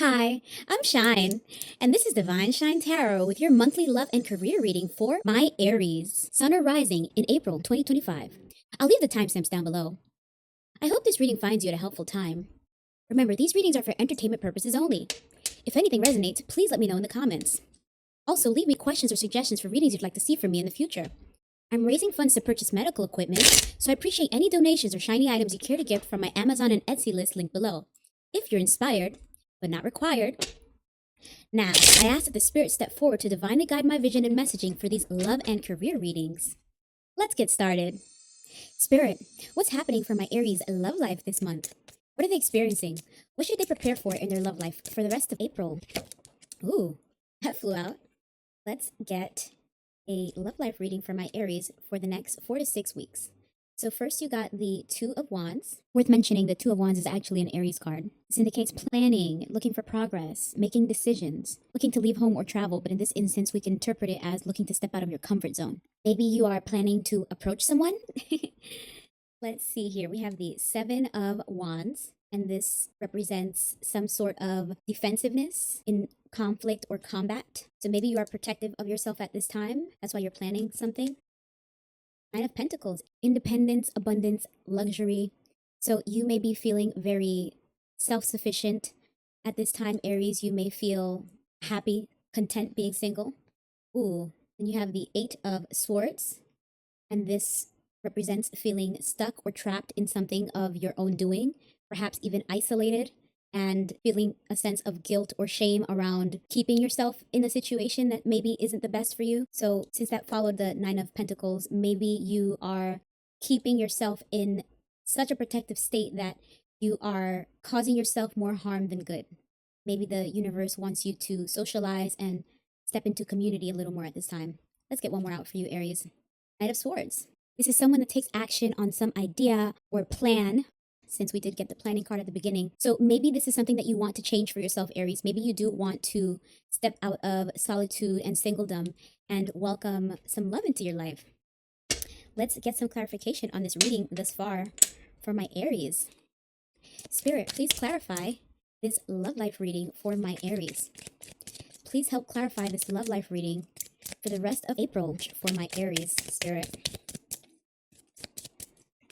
Hi, I'm Shine, and this is Divine Shine Tarot with your monthly love and career reading for my Aries, Sun or Rising in April 2025. I'll leave the timestamps down below. I hope this reading finds you at a helpful time. Remember, these readings are for entertainment purposes only. If anything resonates, please let me know in the comments. Also, leave me questions or suggestions for readings you'd like to see from me in the future. I'm raising funds to purchase medical equipment, so I appreciate any donations or shiny items you care to give from my Amazon and Etsy list linked below. If you're inspired, but not required. Now, I ask that the Spirit step forward to divinely guide my vision and messaging for these love and career readings. Let's get started. Spirit, what's happening for my Aries love life this month? What are they experiencing? What should they prepare for in their love life for the rest of April? Ooh, that flew out. Let's get a love life reading for my Aries for the next 4 to 6 weeks. So first you got the Two of Wands. Worth mentioning, the Two of Wands is actually an Aries card. This indicates planning, looking for progress, making decisions, looking to leave home or travel, but in this instance, we can interpret it as looking to step out of your comfort zone. Maybe you are planning to approach someone. Let's see here. We have the Seven of Wands, and this represents some sort of defensiveness in conflict or combat. So maybe you are protective of yourself at this time. That's why you're planning something. Nine of Pentacles, independence, abundance, luxury. So you may be feeling very self-sufficient at this time, Aries. You may feel happy, content being single. Ooh, and you have the Eight of Swords, and this represents feeling stuck or trapped in something of your own doing, perhaps even isolated, and feeling a sense of guilt or shame around keeping yourself in a situation that maybe isn't the best for you. So since that followed the Nine of Pentacles, maybe you are keeping yourself in such a protective state that you are causing yourself more harm than good. Maybe the universe wants you to socialize and step into community a little more at this time. Let's get one more out for you, Aries. Knight of Swords. This is someone that takes action on some idea or plan, since we did get the planning card at the beginning. So maybe this is something that you want to change for yourself, Aries. Maybe you do want to step out of solitude and singledom and welcome some love into your life. Let's get some clarification on this reading thus far for my Aries. Spirit, please clarify this love life reading for my Aries. Please help clarify this love life reading for the rest of April for my Aries, Spirit.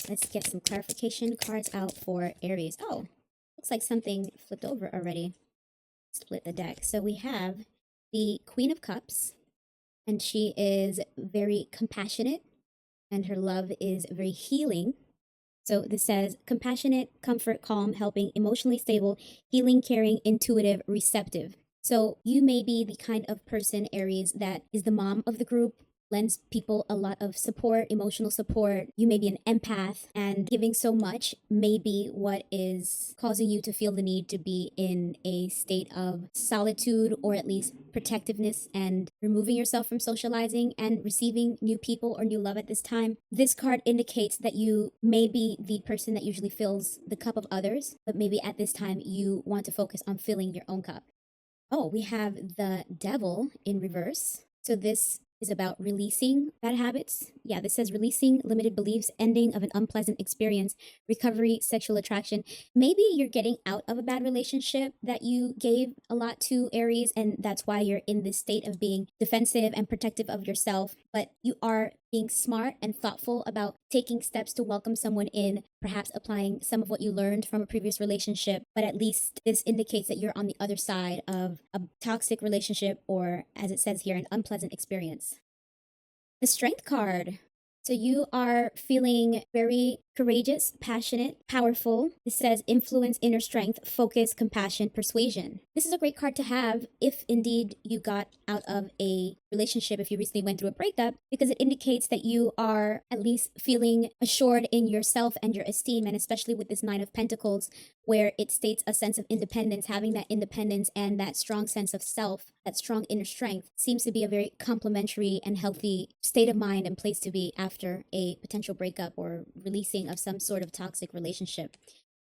Let's get some clarification cards out for Aries. Oh, looks like something flipped over already. Split the deck. So we have the Queen of Cups, and she is very compassionate, and her love is very healing. So this says compassionate, comfort, calm, helping, emotionally stable, healing, caring, intuitive, receptive. So you may be the kind of person, Aries, that is the mom of the group, lends people a lot of support, emotional support. You may be an empath, and giving so much may be what is causing you to feel the need to be in a state of solitude, or at least protectiveness, and removing yourself from socializing and receiving new people or new love at this time. This card indicates that you may be the person that usually fills the cup of others, but maybe at this time you want to focus on filling your own cup. Oh, we have the Devil in reverse. So this is about releasing bad habits. Yeah, this says releasing limited beliefs, ending of an unpleasant experience, recovery, sexual attraction. Maybe you're getting out of a bad relationship that you gave a lot to, Aries, and that's why you're in this state of being defensive and protective of yourself. But you are being smart and thoughtful about taking steps to welcome someone in, perhaps applying some of what you learned from a previous relationship. But at least this indicates that you're on the other side of a toxic relationship, or as it says here, an unpleasant experience. The Strength card. So you are feeling very courageous, passionate, powerful. This says influence, inner strength, focus, compassion, persuasion. This is a great card to have if indeed you got out of a relationship, if you recently went through a breakup, because it indicates that you are at least feeling assured in yourself and your esteem, and especially with this Nine of Pentacles, where it states a sense of independence. Having that independence and that strong sense of self, that strong inner strength, seems to be a very complementary and healthy state of mind and place to be after a potential breakup or releasing of some sort of toxic relationship.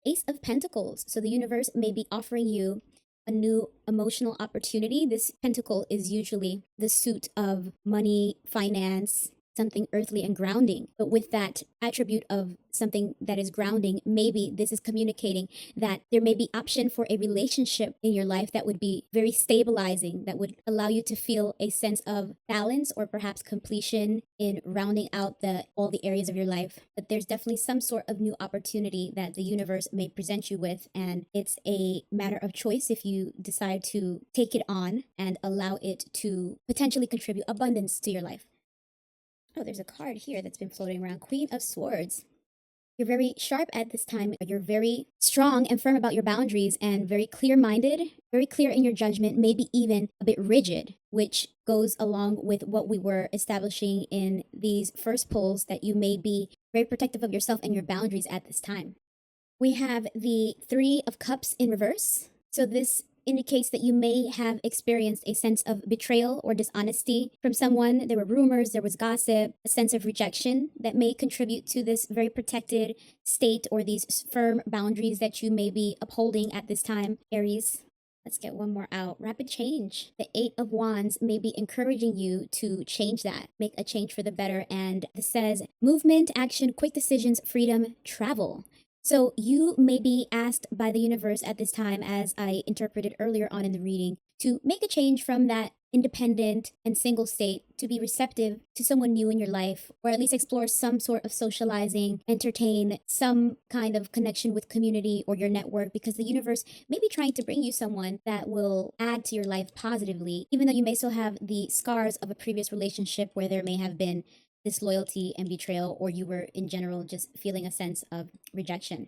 Ace of Pentacles. So the universe may be offering you a new emotional opportunity. This pentacle is usually the suit of money, finance, something earthly and grounding. But with that attribute of something that is grounding, maybe this is communicating that there may be option for a relationship in your life that would be very stabilizing, that would allow you to feel a sense of balance or perhaps completion in rounding out all the areas of your life. But there's definitely some sort of new opportunity that the universe may present you with, and it's a matter of choice if you decide to take it on and allow it to potentially contribute abundance to your life. Oh, there's a card here that's been floating around. Queen of Swords. You're very sharp at this time. You're very strong and firm about your boundaries and very clear-minded, very clear in your judgment, maybe even a bit rigid, which goes along with what we were establishing in these first pulls, that you may be very protective of yourself and your boundaries at this time. We have the Three of Cups in reverse. So this indicates that you may have experienced a sense of betrayal or dishonesty from someone. There were rumors, there was gossip, a sense of rejection that may contribute to this very protected state or these firm boundaries that you may be upholding at this time, Aries. Let's get one more out. Rapid change. The Eight of Wands may be encouraging you to change that, make a change for the better. And this says movement, action, quick decisions, freedom, travel. So you may be asked by the universe at this time, as I interpreted earlier on in the reading, to make a change from that independent and single state to be receptive to someone new in your life, or at least explore some sort of socializing, entertain some kind of connection with community or your network, because the universe may be trying to bring you someone that will add to your life positively, even though you may still have the scars of a previous relationship where there may have been disloyalty and betrayal, or you were in general just feeling a sense of rejection.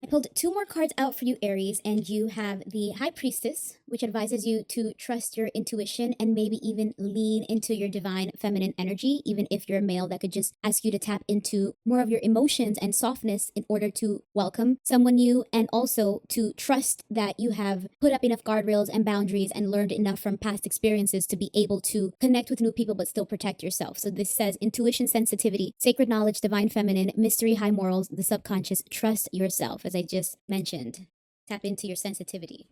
I pulled two more cards out for you, Aries, and you have the High Priestess, which advises you to trust your intuition and maybe even lean into your divine feminine energy, even if you're a male. That could just ask you to tap into more of your emotions and softness in order to welcome someone new, and also to trust that you have put up enough guardrails and boundaries and learned enough from past experiences to be able to connect with new people but still protect yourself. So this says intuition, sensitivity, sacred knowledge, divine feminine, mystery, high morals, the subconscious, trust yourself. As I just mentioned, tap into your sensitivity.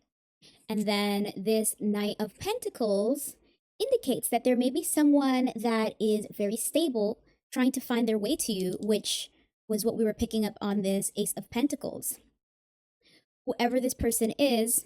And then this Knight of Pentacles indicates that there may be someone that is very stable trying to find their way to you, which was what we were picking up on this Ace of Pentacles. Whoever this person is,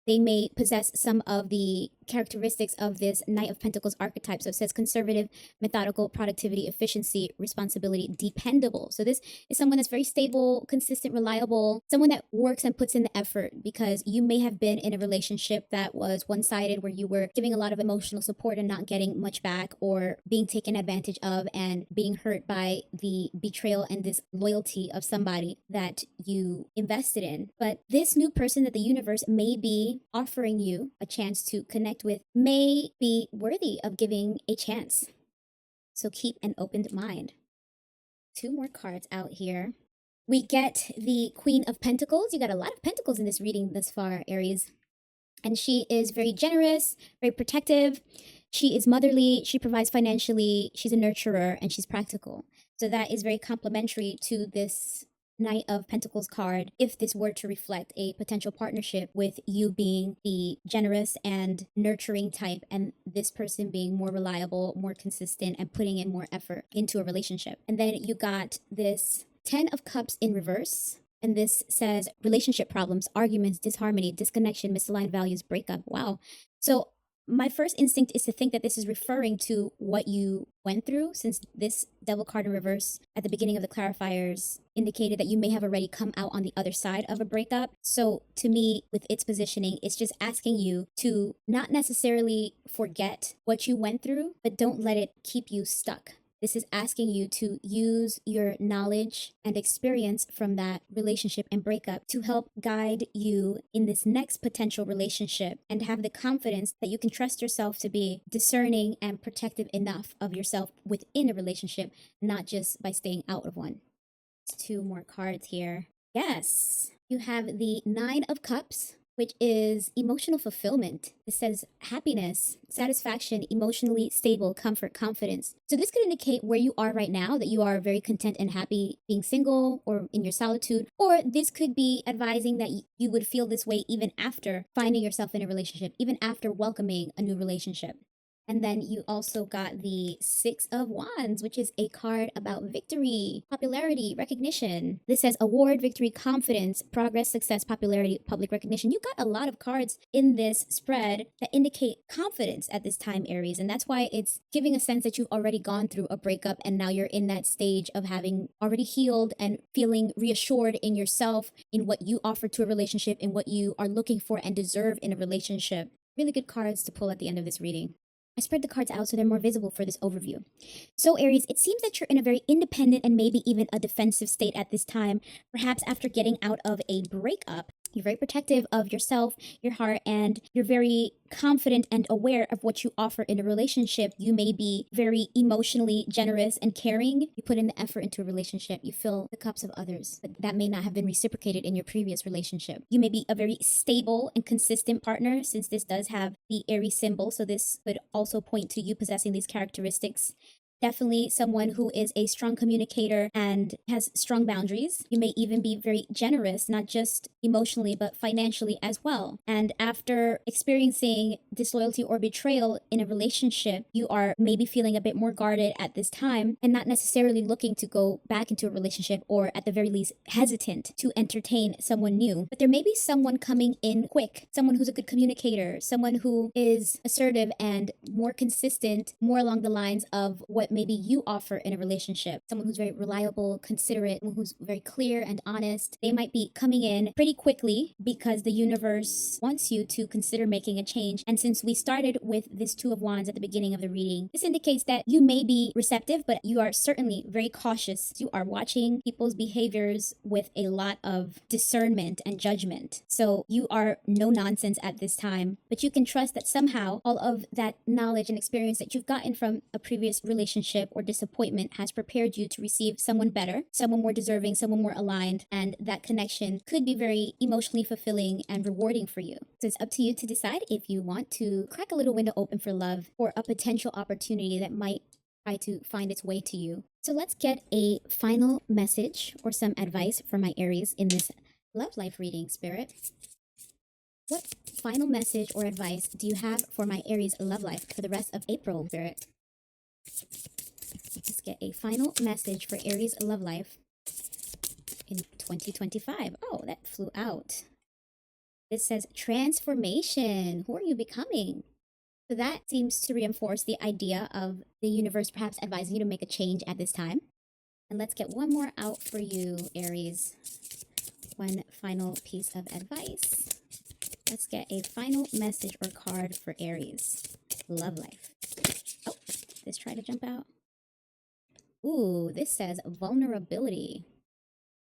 they may possess some of the characteristics of this Knight of Pentacles archetype. So it says conservative, methodical, productivity, efficiency, responsibility, dependable. So this is someone that's very stable, consistent, reliable, someone that works and puts in the effort, because you may have been in a relationship that was one-sided, where you were giving a lot of emotional support and not getting much back, or being taken advantage of and being hurt by the betrayal and disloyalty of somebody that you invested in. But this new person that the universe may be offering you a chance to connect with may be worthy of giving a chance. So keep an open mind. Two more cards out here. We get the Queen of Pentacles. You got a lot of pentacles in this reading thus far, Aries. And she is very generous, very protective. She is motherly. She provides financially. She's a nurturer, and she's practical. So that is very complementary to this Knight of Pentacles card, if this were to reflect a potential partnership with you being the generous and nurturing type, and this person being more reliable, more consistent, and putting in more effort into a relationship. And then you got this 10 of Cups in reverse. And this says relationship problems, arguments, disharmony, disconnection, misaligned values, breakup. Wow. So my first instinct is to think that this is referring to what you went through, since this Devil card in reverse at the beginning of the clarifiers indicated that you may have already come out on the other side of a breakup. So to me, with its positioning, it's just asking you to not necessarily forget what you went through, but don't let it keep you stuck. This is asking you to use your knowledge and experience from that relationship and breakup to help guide you in this next potential relationship, and have the confidence that you can trust yourself to be discerning and protective enough of yourself within a relationship, not just by staying out of one. Two more cards here. Yes, you have the Nine of Cups, which is emotional fulfillment. It says happiness, satisfaction, emotionally stable, comfort, confidence. So this could indicate where you are right now, that you are very content and happy being single or in your solitude. Or this could be advising that you would feel this way even after finding yourself in a relationship, even after welcoming a new relationship. And then you also got the Six of Wands, which is a card about victory, popularity, recognition. This says award, victory, confidence, progress, success, popularity, public recognition. You got a lot of cards in this spread that indicate confidence at this time, Aries. And that's why it's giving a sense that you've already gone through a breakup and now you're in that stage of having already healed and feeling reassured in yourself, in what you offer to a relationship, in what you are looking for and deserve in a relationship. Really good cards to pull at the end of this reading. I spread the cards out so they're more visible for this overview. So Aries, it seems that you're in a very independent and maybe even a defensive state at this time, perhaps after getting out of a breakup. You're very protective of yourself, your heart, and you're very confident and aware of what you offer in a relationship. You may be very emotionally generous and caring. You put in the effort into a relationship. You fill the cups of others, but that may not have been reciprocated in your previous relationship. You may be a very stable and consistent partner, since this does have the Aries symbol. So this could also point to you possessing these characteristics. Definitely someone who is a strong communicator and has strong boundaries. You may even be very generous, not just emotionally, but financially as well. And after experiencing disloyalty or betrayal in a relationship, you are maybe feeling a bit more guarded at this time and not necessarily looking to go back into a relationship, or at the very least hesitant to entertain someone new. But there may be someone coming in quick, someone who's a good communicator, someone who is assertive and more consistent, more along the lines of what maybe you offer in a relationship. Someone who's very reliable, considerate, someone who's very clear and honest. They might be coming in pretty quickly because the universe wants you to consider making a change. And since we started with this Two of Wands at the beginning of the reading, this indicates that you may be receptive, but you are certainly very cautious. You are watching people's behaviors with a lot of discernment and judgment. So you are no nonsense at this time, but you can trust that somehow all of that knowledge and experience that you've gotten from a previous relationship or disappointment has prepared you to receive someone better, someone more deserving, someone more aligned, and that connection could be very emotionally fulfilling and rewarding for you. So it's up to you to decide if you want to crack a little window open for love or a potential opportunity that might try to find its way to you. So let's get a final message or some advice for my Aries in this love life reading, Spirit. What final message or advice do you have for my Aries love life for the rest of April, Spirit? Let's get a final message for Aries love life in 2025. Oh, that flew out. This says transformation. Who are you becoming? So that seems to reinforce the idea of the universe perhaps advising you to make a change at this time. And let's get one more out for you, Aries. One final piece of advice. Let's get a final message or card for Aries love life. Oh, this tried to jump out. Ooh, this says vulnerability.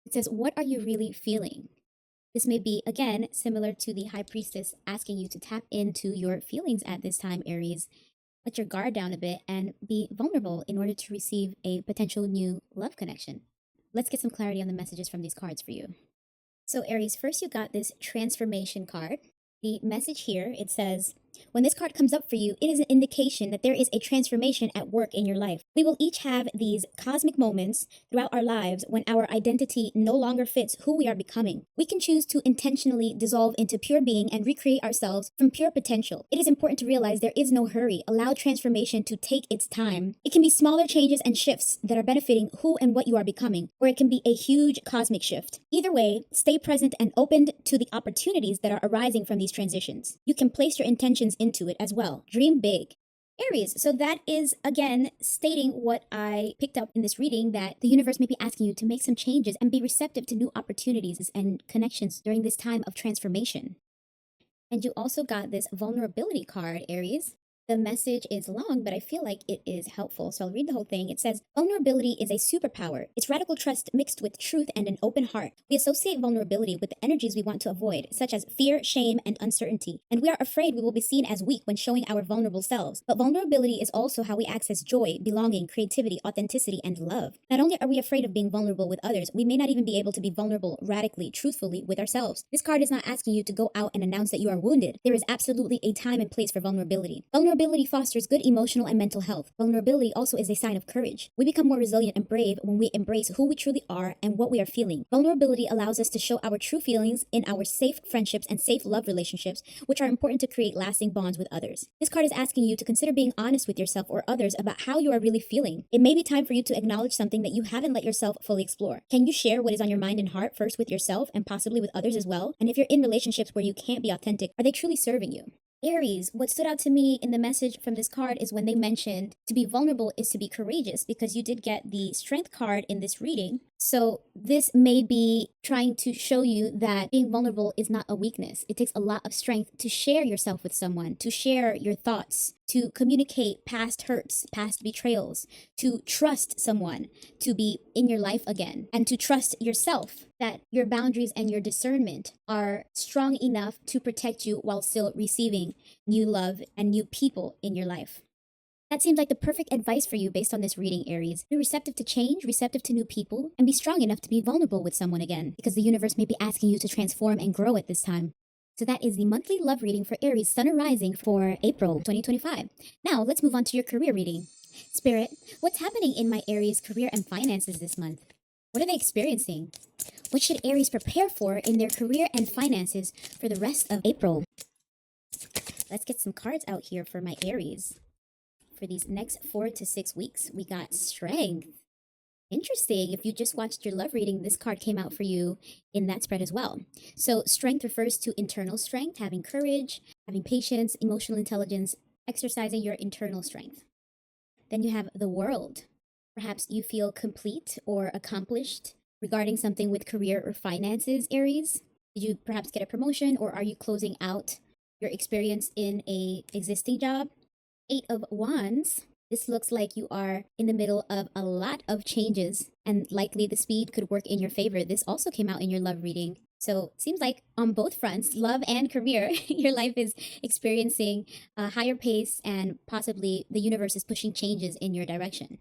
It says, what are you really feeling? This may be, again, similar to the High Priestess asking you to tap into your feelings at this time, Aries. Let your guard down a bit and be vulnerable in order to receive a potential new love connection. Let's get some clarity on the messages from these cards for you. So Aries, first you got this transformation card. The message here, it says, when this card comes up for you, it is an indication that there is a transformation at work in your life. We will each have these cosmic moments throughout our lives when our identity no longer fits who we are becoming. We can choose to intentionally dissolve into pure being and recreate ourselves from pure potential. It is important to realize there is no hurry. Allow transformation to take its time. It can be smaller changes and shifts that are benefiting who and what you are becoming, or it can be a huge cosmic shift. Either way, stay present and open to the opportunities that are arising from these transitions. You can place your intentions into it as well. Dream big. Aries, so that is again stating what I picked up in this reading, that the universe may be asking you to make some changes and be receptive to new opportunities and connections during this time of transformation. And you also got this vulnerability card, Aries. The message is long, but I feel like it is helpful. So I'll read the whole thing. It says, vulnerability is a superpower. It's radical trust mixed with truth and an open heart. We associate vulnerability with the energies we want to avoid, such as fear, shame, and uncertainty. And we are afraid we will be seen as weak when showing our vulnerable selves. But vulnerability is also how we access joy, belonging, creativity, authenticity, and love. Not only are we afraid of being vulnerable with others, we may not even be able to be vulnerable radically, truthfully with ourselves. This card is not asking you to go out and announce that you are wounded. There is absolutely a time and place for vulnerability. Vulnerability Vulnerability fosters good emotional and mental health. Vulnerability also is a sign of courage. We become more resilient and brave when we embrace who we truly are and what we are feeling. Vulnerability allows us to show our true feelings in our safe friendships and safe love relationships, which are important to create lasting bonds with others. This card is asking you to consider being honest with yourself or others about how you are really feeling. It may be time for you to acknowledge something that you haven't let yourself fully explore. Can you share what is on your mind and heart first with yourself and possibly with others as well? And if you're in relationships where you can't be authentic, are they truly serving you? Aries, what stood out to me in the message from this card is when they mentioned to be vulnerable is to be courageous, because you did get the strength card in this reading. So this may be trying to show you that being vulnerable is not a weakness. It takes a lot of strength to share yourself with someone, to share your thoughts, to communicate past hurts, past betrayals, to trust someone to be in your life again, and to trust yourself that your boundaries and your discernment are strong enough to protect you while still receiving new love and new people in your life. That seems like the perfect advice for you based on this reading, Aries. Be receptive to change, receptive to new people, and be strong enough to be vulnerable with someone again, because the universe may be asking you to transform and grow at this time. So that is the monthly love reading for Aries, Sun or Rising for April 2025. Now, let's move on to your career reading. Spirit, what's happening in my Aries career and finances this month? What are they experiencing? What should Aries prepare for in their career and finances for the rest of April? Let's get some cards out here for my Aries. For these next 4 to 6 weeks, we got Strength. Interesting. If you just watched your love reading, this card came out for you in that spread as well. So strength refers to internal strength, having courage, having patience, emotional intelligence, exercising your internal strength. Then you have the World. Perhaps you feel complete or accomplished regarding something with career or finances, Aries. Did you perhaps get a promotion, or are you closing out your experience in a existing job? 8 of Wands. This looks like you are in the middle of a lot of changes, and likely the speed could work in your favor. This also came out in your love reading. So it seems like on both fronts, love and career, your life is experiencing a higher pace, and possibly the universe is pushing changes in your direction.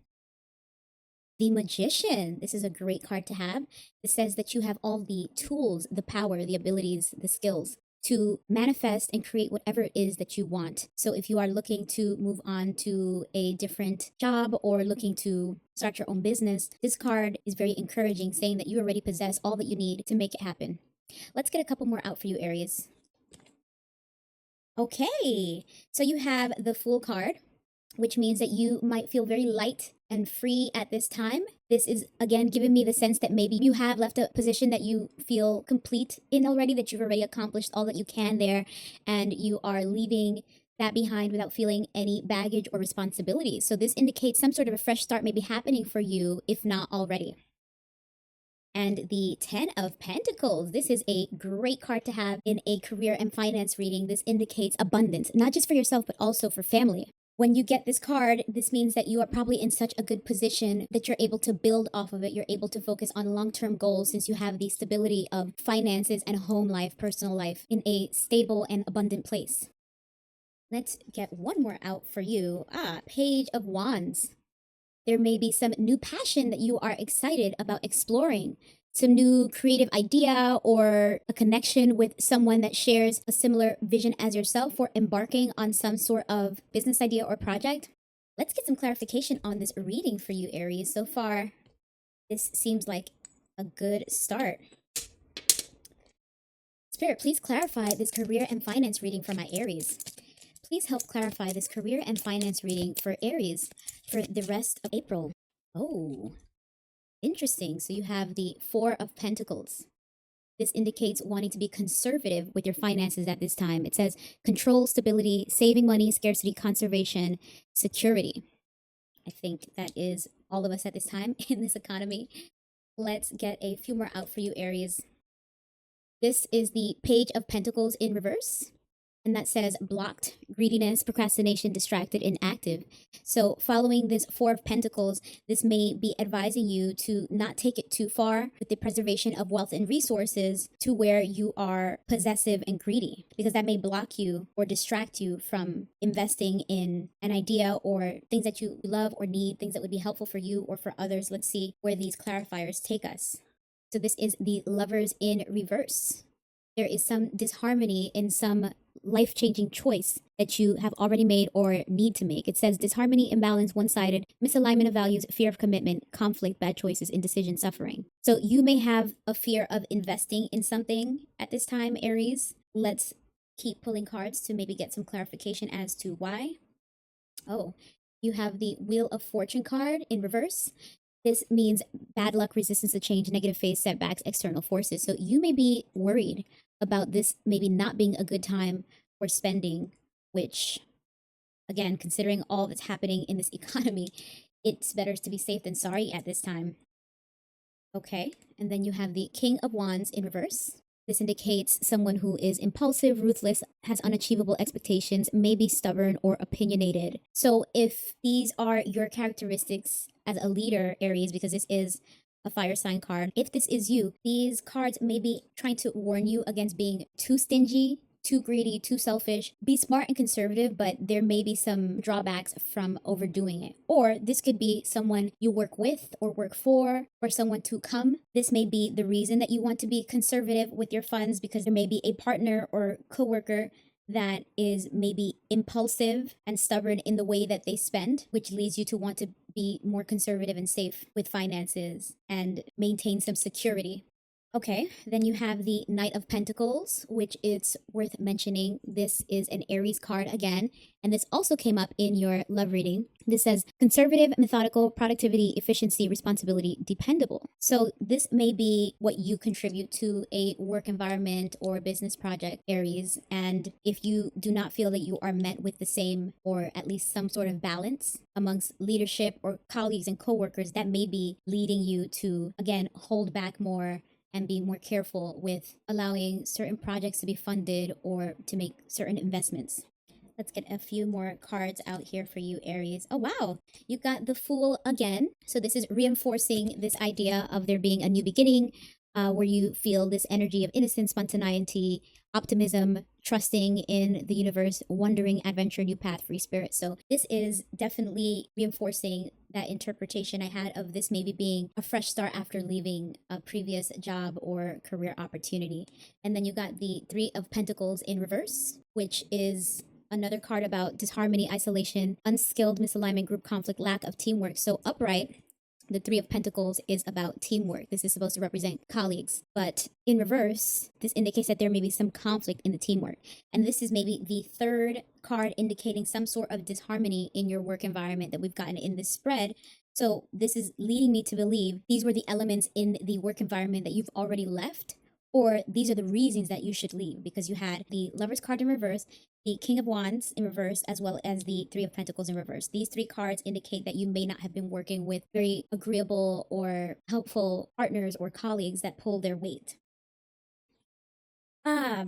The Magician. This is a great card to have. It says that you have all the tools, the power, the abilities, the skills to manifest and create whatever it is that you want. So if you are looking to move on to a different job or looking to start your own business, this card is very encouraging, saying that you already possess all that you need to make it happen. Let's get a couple more out for you, Aries. Okay, so you have the Fool card, which means that you might feel very light and free at this time. This is, again, giving me the sense that maybe you have left a position that you feel complete in already, that you've already accomplished all that you can there, and you are leaving that behind without feeling any baggage or responsibility. So this indicates some sort of a fresh start may be happening for you, if not already. And the 10 of Pentacles. This is a great card to have in a career and finance reading. This indicates abundance, not just for yourself, but also for family. When you get this card, this means that you are probably in such a good position that you're able to build off of it. You're able to focus on long-term goals, since you have the stability of finances and home life, personal life, in a stable and abundant place. Let's get one more out for you. Page of Wands. There may be some new passion that you are excited about exploring, some new creative idea, or a connection with someone that shares a similar vision as yourself, or embarking on some sort of business idea or project. Let's get some clarification on this reading for you, Aries. So far, this seems like a good start. Spirit, please clarify this career and finance reading for my Aries. Please help clarify this career and finance reading for Aries for the rest of April. Oh, interesting. So you have the 4 of Pentacles. This indicates wanting to be conservative with your finances at this time. It says control, stability, saving money, scarcity, conservation, security. I think that is all of us at this time in this economy. Let's get a few more out for you, Aries. This is the Page of Pentacles in reverse. And that says blocked, greediness, procrastination, distracted, inactive. So following this 4 of Pentacles, this may be advising you to not take it too far with the preservation of wealth and resources to where you are possessive and greedy, because that may block you or distract you from investing in an idea or things that you love or need, things that would be helpful for you or for others. Let's see where these clarifiers take us. So this is the Lovers in reverse. There is some disharmony in some life-changing choice that you have already made or need to make. It says disharmony, imbalance, one-sided, misalignment of values, fear of commitment, conflict, bad choices, indecision, suffering. So you may have a fear of investing in something at this time, Aries. Let's keep pulling cards to maybe get some clarification as to why. Oh, you have the Wheel of Fortune card in reverse. This means bad luck, resistance to change, negative phase, setbacks, external forces. So you may be worried about this maybe not being a good time for spending, which, again, considering all that's happening in this economy, it's better to be safe than sorry at this time. Okay, and then you have the King of Wands in reverse. This indicates someone who is impulsive, ruthless, has unachievable expectations, may be stubborn or opinionated. So if these are your characteristics as a leader, Aries, because this is a fire sign card, if this is you, these cards may be trying to warn you against being too stingy, too greedy, too selfish. Be smart and conservative, but there may be some drawbacks from overdoing it. Or this could be someone you work with or work for, or someone to come. This may be the reason that you want to be conservative with your funds, because there may be a partner or coworker that is maybe impulsive and stubborn in the way that they spend, which leads you to want to be more conservative and safe with finances and maintain some security. Okay, then you have the Knight of Pentacles, which is worth mentioning. This is an Aries card again, and this also came up in your love reading. This says conservative, methodical, productivity, efficiency, responsibility, dependable. So this may be what you contribute to a work environment or business project, Aries. And if you do not feel that you are met with the same or at least some sort of balance amongst leadership or colleagues and coworkers, that may be leading you to, again, hold back more and be more careful with allowing certain projects to be funded or to make certain investments. Let's get a few more cards out here for you, Aries. Oh, wow. You got the Fool again. So this is reinforcing this idea of there being a new beginning, where you feel this energy of innocence, spontaneity, optimism, trusting in the universe, wondering, adventure, new path, free spirit. So this is definitely reinforcing that interpretation I had of this maybe being a fresh start after leaving a previous job or career opportunity. And then you got the Three of Pentacles in reverse, which is another card about disharmony, isolation, unskilled misalignment, group conflict, lack of teamwork. So upright, the Three of Pentacles is about teamwork. This is supposed to represent colleagues. But in reverse, this indicates that there may be some conflict in the teamwork. And this is maybe the third card indicating some sort of disharmony in your work environment that we've gotten in this spread. So this is leading me to believe these were the elements in the work environment that you've already left, or these are the reasons that you should leave, because you had the Lover's card in reverse, the King of Wands in reverse, as well as the Three of Pentacles in reverse. These three cards indicate that you may not have been working with very agreeable or helpful partners or colleagues that pull their weight.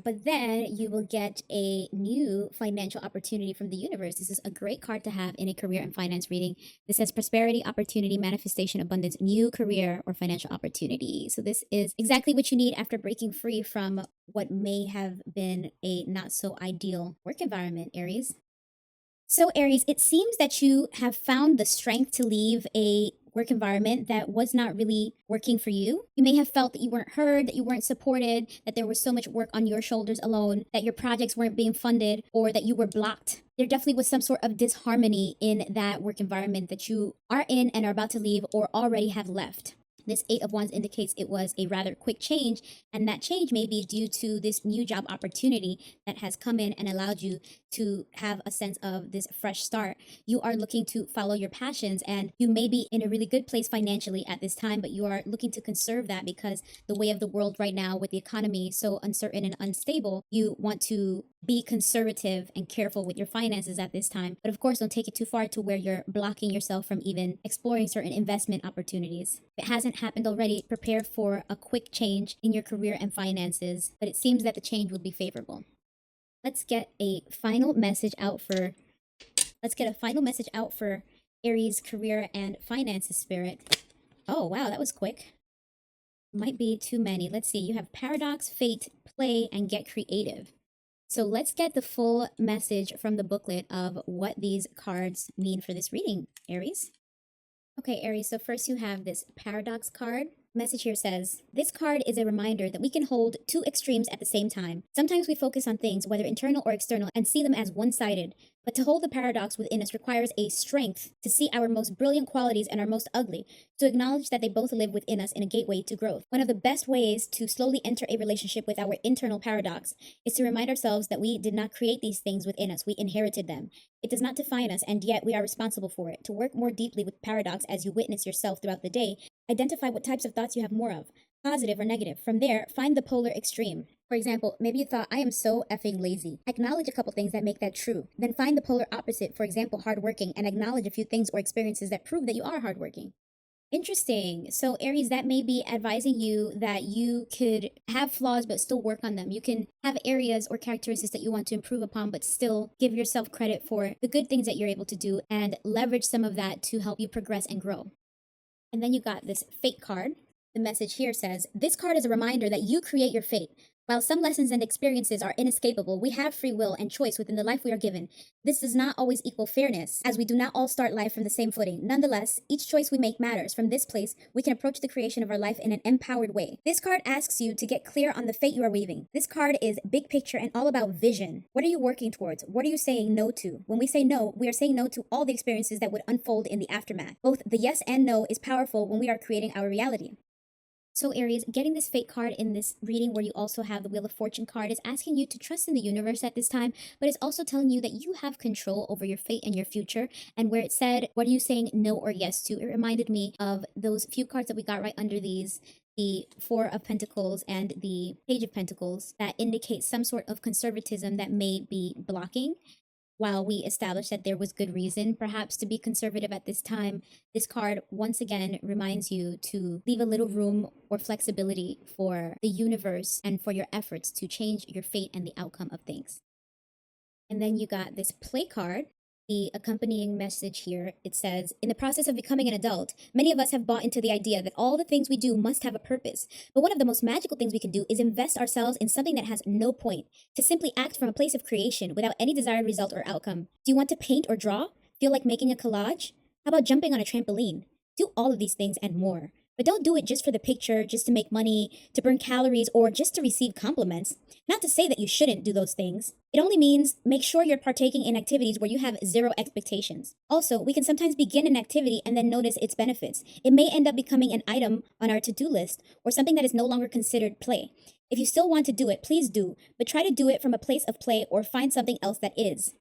But then you will get a new financial opportunity from the universe. This is a great card to have in a career and finance reading. This says prosperity, opportunity, manifestation, abundance, new career or financial opportunity. So this is exactly what you need after breaking free from what may have been a not so ideal work environment, Aries. So Aries, it seems that you have found the strength to leave a work environment that was not really working for you. You may have felt that you weren't heard, that you weren't supported, that there was so much work on your shoulders alone, that your projects weren't being funded, or that you were blocked. There definitely was some sort of disharmony in that work environment that you are in and are about to leave or already have left. This Eight of Wands indicates it was a rather quick change, and that change may be due to this new job opportunity that has come in and allowed you to have a sense of this fresh start. You are looking to follow your passions, and you may be in a really good place financially at this time, but you are looking to conserve that because the way of the world right now with the economy so uncertain and unstable, you want to be conservative and careful with your finances at this time. But of course, don't take it too far to where you're blocking yourself from even exploring certain investment opportunities. If it hasn't happened already, prepare for a quick change in your career and finances, but it seems that the change would be favorable. Let's get a final message out for Aries career and finances spirit. Oh, wow, that was quick. Might be too many. Let's see. You have paradox, fate, play, and get creative. So let's get the full message from the booklet of what these cards mean for this reading, Aries. Okay, Aries, so first you have this paradox card. Message here says, this card is a reminder that we can hold two extremes at the same time. Sometimes we focus on things, whether internal or external, and see them as one-sided. But to hold the paradox within us requires a strength to see our most brilliant qualities and our most ugly, to acknowledge that they both live within us in a gateway to growth. One of the best ways to slowly enter a relationship with our internal paradox is to remind ourselves that we did not create these things within us, we inherited them. It does not define us, and yet we are responsible for it. To work more deeply with paradox as you witness yourself throughout the day, identify what types of thoughts you have more of, positive or negative. From there, find the polar extreme. For example, maybe you thought, I am so effing lazy. Acknowledge a couple things that make that true. Then find the polar opposite, for example, hardworking, and acknowledge a few things or experiences that prove that you are hardworking. Interesting. So Aries, that may be advising you that you could have flaws but still work on them. You can have areas or characteristics that you want to improve upon but still give yourself credit for the good things that you're able to do and leverage some of that to help you progress and grow. And then you got this fate card. The message here says, this card is a reminder that you create your fate. While some lessons and experiences are inescapable, we have free will and choice within the life we are given. This does not always equal fairness, as we do not all start life from the same footing. Nonetheless, each choice we make matters. From this place, we can approach the creation of our life in an empowered way. This card asks you to get clear on the fate you are weaving. This card is big picture and all about vision. What are you working towards? What are you saying no to? When we say no, we are saying no to all the experiences that would unfold in the aftermath. Both the yes and no is powerful when we are creating our reality. So Aries, getting this fate card in this reading where you also have the Wheel of Fortune card is asking you to trust in the universe at this time, but it's also telling you that you have control over your fate and your future. And where it said, what are you saying no or yes to? It reminded me of those few cards that we got right under these, the Four of Pentacles and the Page of Pentacles, that indicate some sort of conservatism that may be blocking. While we established that there was good reason perhaps to be conservative at this time, this card once again reminds you to leave a little room or flexibility for the universe and for your efforts to change your fate and the outcome of things. And then you got this play card. The accompanying message here, it says, in the process of becoming an adult, many of us have bought into the idea that all the things we do must have a purpose. But one of the most magical things we can do is invest ourselves in something that has no point, to simply act from a place of creation without any desired result or outcome. Do you want to paint or draw? Feel like making a collage? How about jumping on a trampoline? Do all of these things and more. But don't do it just for the picture, just to make money, to burn calories, or just to receive compliments. Not to say that you shouldn't do those things. It only means make sure you're partaking in activities where you have zero expectations. Also, we can sometimes begin an activity and then notice its benefits. It may end up becoming an item on our to-do list or something that is no longer considered play. If you still want to do it, please do, but try to do it from a place of play or find something else that is.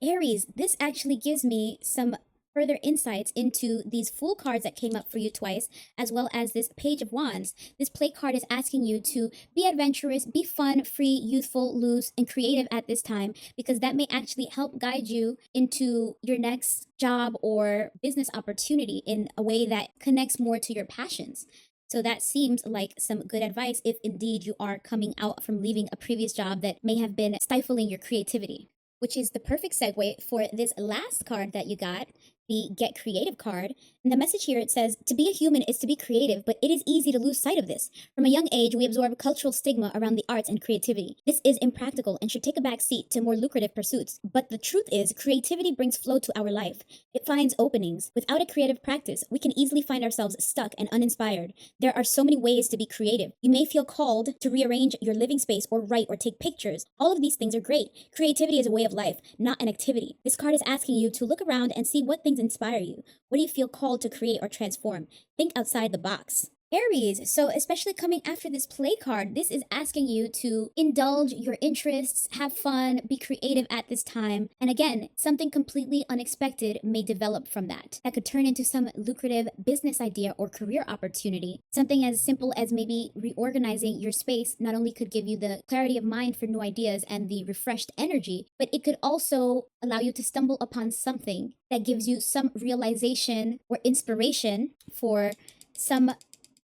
Aries, this actually gives me some further insights into these Fool cards that came up for you twice, as well as this Page of Wands. This play card is asking you to be adventurous, be fun, free, youthful, loose, and creative at this time, because that may actually help guide you into your next job or business opportunity in a way that connects more to your passions. So that seems like some good advice if indeed you are coming out from leaving a previous job that may have been stifling your creativity, which is the perfect segue for this last card that you got, the Get Creative card. And the message here, it says, to be a human is to be creative, but it is easy to lose sight of this. From a young age, we absorb cultural stigma around the arts and creativity. This is impractical and should take a back seat to more lucrative pursuits. But the truth is, creativity brings flow to our life. It finds openings. Without a creative practice, we can easily find ourselves stuck and uninspired. There are so many ways to be creative. You may feel called to rearrange your living space or write or take pictures. All of these things are great. Creativity is a way of life, not an activity. This card is asking you to look around and see what things inspire you. What do you feel called to create or transform? Think outside the box. Aries, so especially coming after this play card, this is asking you to indulge your interests, have fun, be creative at this time. And again, something completely unexpected may develop from that. That could turn into some lucrative business idea or career opportunity. Something as simple as maybe reorganizing your space not only could give you the clarity of mind for new ideas and the refreshed energy, but it could also allow you to stumble upon something that gives you some realization or inspiration for some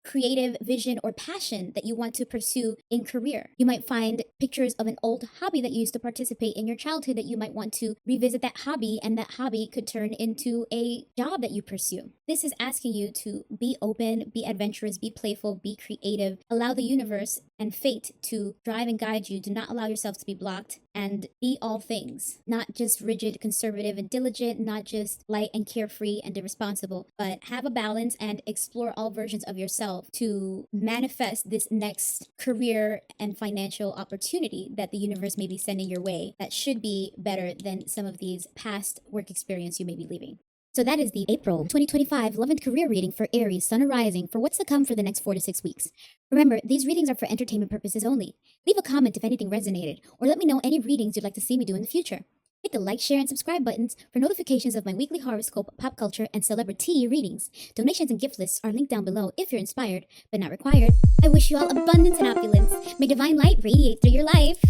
creative vision or passion that you want to pursue in career. You might find pictures of an old hobby that you used to participate in your childhood that you might want to revisit that hobby, and that hobby could turn into a job that you pursue. This is asking you to be open, be adventurous, be playful, be creative, allow the universe and fate to drive and guide you. Do not allow yourself to be blocked, and be all things, not just rigid, conservative, and diligent, not just light and carefree and irresponsible, but have a balance and explore all versions of yourself to manifest this next career and financial opportunity that the universe may be sending your way that should be better than some of these past work experience you may be leaving. So that is the April 2025 Love and Career reading for Aries, Sun or Rising, for what's to come for the next 4 to 6 weeks. Remember, these readings are for entertainment purposes only. Leave a comment if anything resonated, or let me know any readings you'd like to see me do in the future. Hit the like, share, and subscribe buttons for notifications of my weekly horoscope, pop culture, and celebrity readings. Donations and gift lists are linked down below if you're inspired, but not required. I wish you all abundance and opulence. May divine light radiate through your life.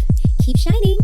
Keep shining.